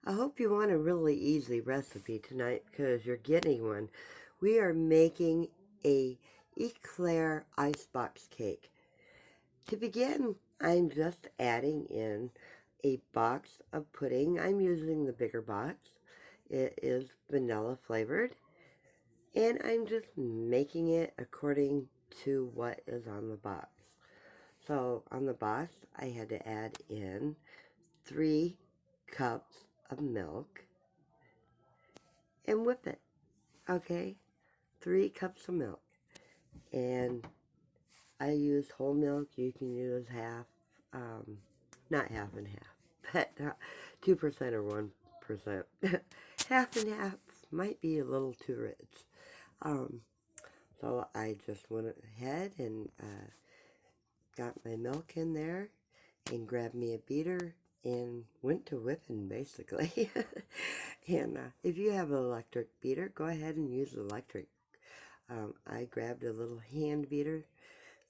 I hope you want a really easy recipe tonight because you're getting one. We are making a eclair icebox cake. To begin, I'm just adding in a box of pudding. I'm using the bigger box. It is vanilla flavored, and I'm just making it according to what is on the box. So on the box, I had to add in 3 cups of milk and whip it. Okay, 3 cups of milk. And I use whole milk. You can use half, not half and half, but 2% or 1%. Half and half might be a little too rich. Um, so I just went ahead and got my milk in there and grabbed me a beater and went to whipping basically. And if you have an electric beater, go ahead and use electric. I grabbed a little hand beater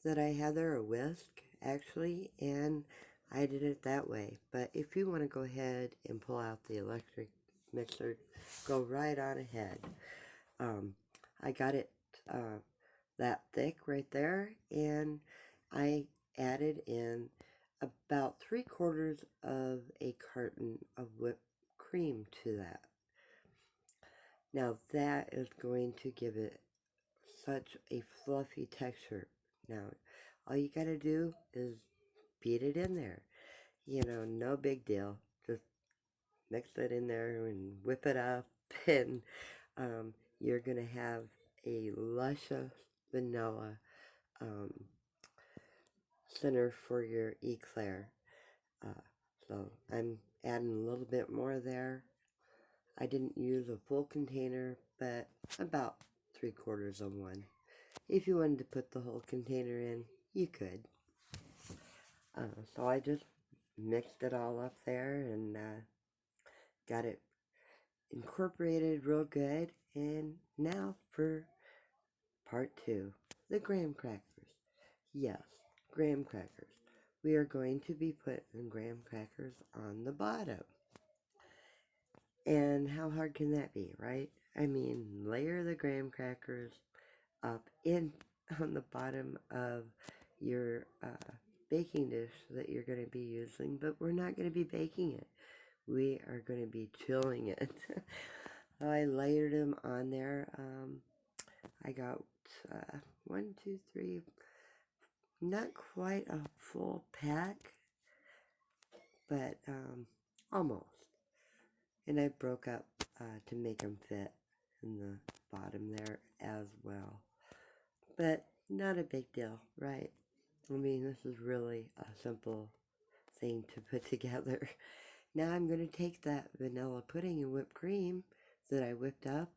that I had there, a whisk actually, and I did it that way. But if you want to go ahead and pull out the electric mixer, go right on ahead. Um, I got it that thick right there, and I added in about 3/4 of a carton of whipped cream to that. Now that is going to give it such a fluffy texture. Now, all you gotta do is beat it in there. No big deal. Just mix it in there and whip it up, and you're gonna have a luscious vanilla um, center for your eclair. Uh, so I'm adding a little bit more there. I didn't use a full container, but about 3/4 of one. If you wanted to put the whole container in, you could. So I just mixed it all up there and got it incorporated real good. And now for part two, the graham crackers. Yes, graham crackers. We are going to be putting graham crackers on the bottom. And how hard can that be, right? I mean, layer the graham crackers up in on the bottom of your baking dish that you're going to be using, but we're not going to be baking it. We are going to be chilling it. I layered them on there. I got 1, 2, 3, not quite a full pack, but almost. And I broke up to make them fit in the bottom there as well. But not a big deal, right? I mean, this is really a simple thing to put together. Now I'm going to take that vanilla pudding and whipped cream that I whipped up,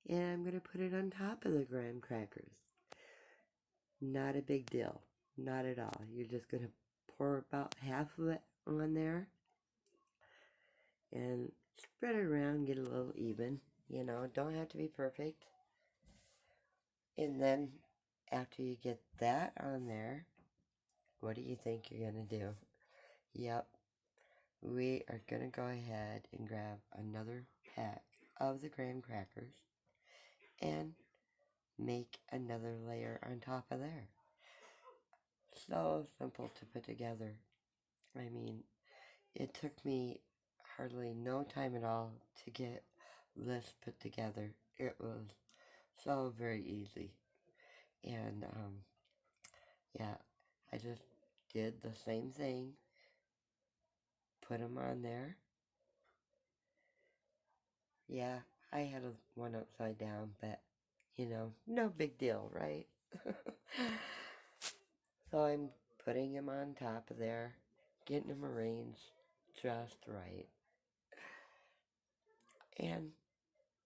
and I'm going to put it on top of the graham crackers. Not a big deal. Not at all. You're just going to pour about half of it on there and spread it around, get a little even. Don't have to be perfect. And then after you get that on there, what do you think you're going to do? Yep, we are going to go ahead and grab another pack of the graham crackers and make another layer on top of there. So simple to put together. I mean, it took me hardly no time at all to get this put together. It was so very easy. And yeah, I just did the same thing. Put them on there. Yeah, I had one upside down, but no big deal, right? So I'm putting them on top of there, getting them arranged just right. And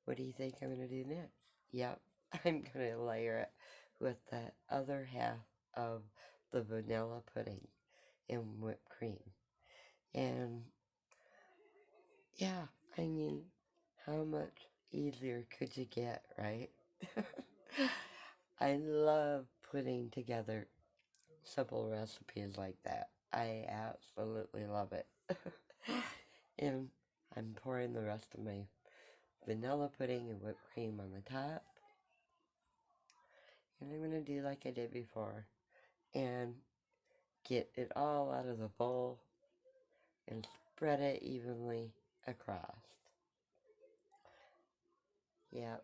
what do you think I'm going to do next? Yep, I'm going to layer it with the other half of the vanilla pudding and whipped cream. And yeah, I mean, how much easier could you get, right? I love putting together simple recipes like that. I absolutely love it. And I'm pouring the rest of my vanilla pudding and whipped cream on the top. And I'm going to do like I did before and get it all out of the bowl and spread it evenly across. Yep,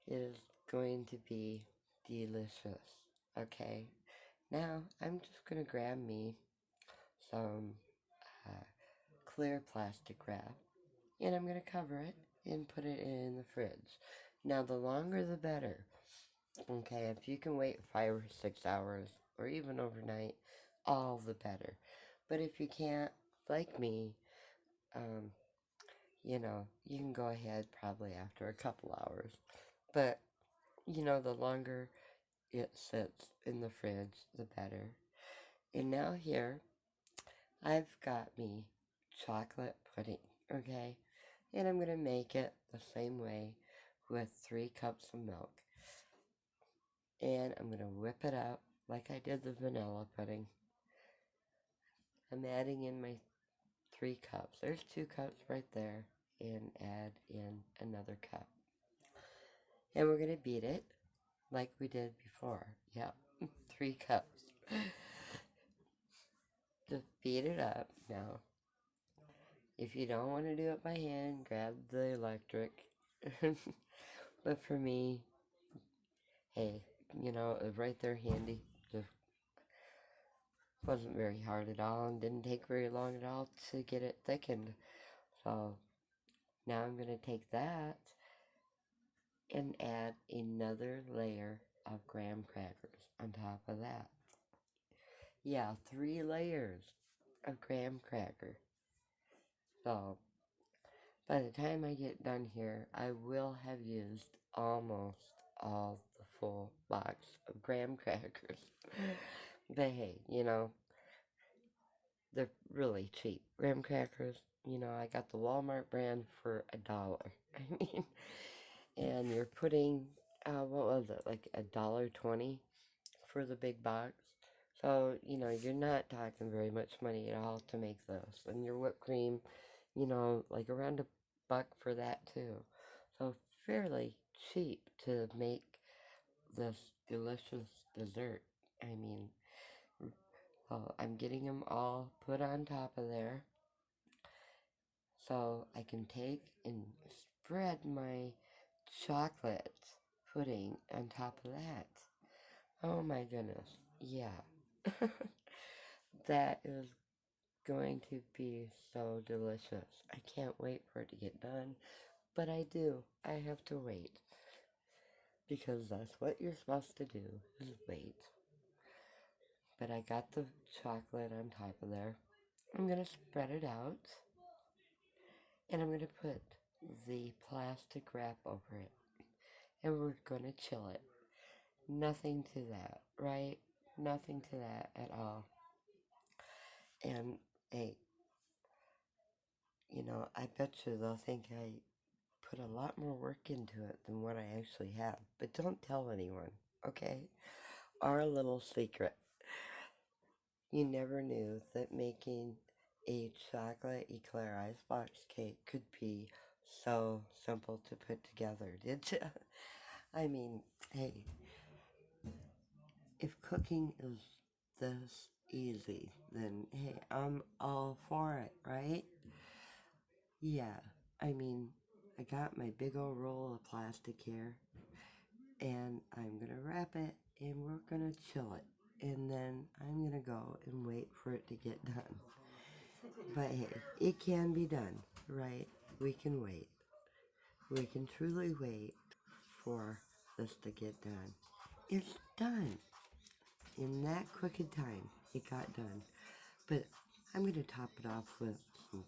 it is going to be delicious. Okay, now I'm just going to grab me some uh, clear plastic wrap and I'm going to cover it and put it in the fridge. Now the longer the better. Okay, if you can wait 5 or 6 hours or even overnight, all the better. But if you can't, like me, um, you can go ahead probably after a couple hours. But, the longer it sits in the fridge, the better. And now here, I've got me chocolate pudding, okay? And I'm going to make it the same way with 3 cups of milk. And I'm going to whip it up like I did the vanilla pudding. I'm adding in my 3 cups. There's 2 cups right there. And add in another cup. And we're going to beat it like we did before. Yep, 3 cups. Just beat it up now. If you don't want to do it by hand, grab the electric. But for me, hey, it was right there handy. Just wasn't very hard at all and didn't take very long at all to get it thickened. So now I'm going to take that and add another layer of graham crackers on top of that. Yeah, 3 layers of graham cracker. So by the time I get done here, I will have used almost all the full box of graham crackers. But hey, they're really cheap. Graham crackers, I got the Walmart brand for $1. I mean, and you're putting, what was it, like $1.20 for the big box. So, you're not talking very much money at all to make this. And your whipped cream, like around $1 for that too. So fairly cheap to make this delicious dessert. I mean, I'm getting them all put on top of there. So I can take and spread my chocolate pudding on top of that. Oh my goodness. Yeah. That is going to be so delicious. I can't wait for it to get done. But I do. I have to wait. Because that's what you're supposed to do, is wait. But I got the chocolate on top of there. I'm going to spread it out. And I'm going to put the plastic wrap over it. And we're going to chill it. Nothing to that, right? Nothing to that at all. And, hey, I bet you they'll think I put a lot more work into it than what I actually have. But don't tell anyone, okay? Our little secret. You never knew that making a chocolate eclair icebox cake could be so simple to put together, did you? I mean, hey, if cooking is this easy, then hey, I'm all for it, right? Yeah, I mean, I got my big old roll of plastic here, and I'm gonna wrap it, and we're gonna chill it, and then I'm gonna go and wait for it to get done. But hey, it can be done, right? We can wait. We can truly wait for this to get done. It's done. In that quick a time, it got done. But I'm going to top it off with some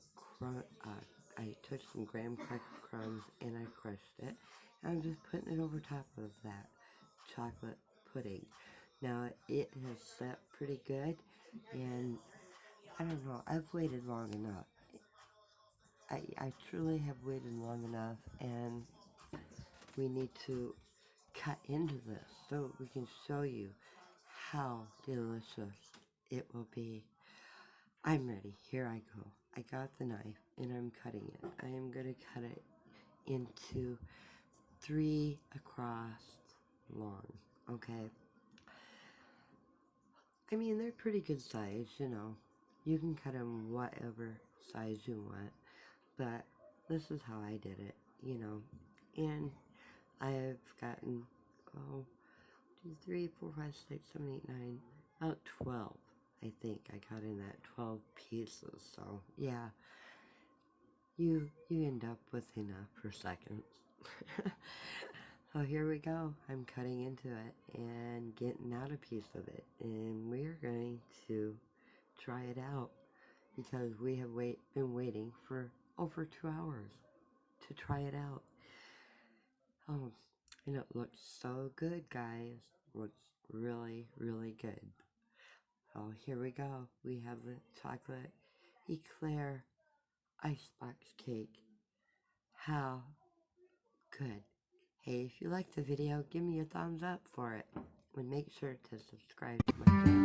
I took some graham cracker crumbs and I crushed it. And I'm just putting it over top of that chocolate pudding. Now, it has set pretty good, and I don't know, I've waited long enough. I truly have waited long enough, and we need to cut into this so we can show you how delicious it will be. I'm ready. Here I go. I got the knife and I'm cutting it. I am going to cut it into 3 across long, okay? I mean, they're pretty good size, you know. You can cut them whatever size you want, but this is how I did it, you know. And I've gotten, 2, 3, 4, 5, 6, 7, 8, 9, about 12. I think I got in that 12 pieces, so yeah. You end up with enough for seconds. So here we go. I'm cutting into it and getting out a piece of it. And we're going to try it out because we have been waiting for over 2 hours to try it out. Oh, and it looks so good, guys. Looks really, really good. Oh, here we go. We have the chocolate eclair icebox cake. How good. Hey, if you liked the video, give me a thumbs up for it. And make sure to subscribe to my channel.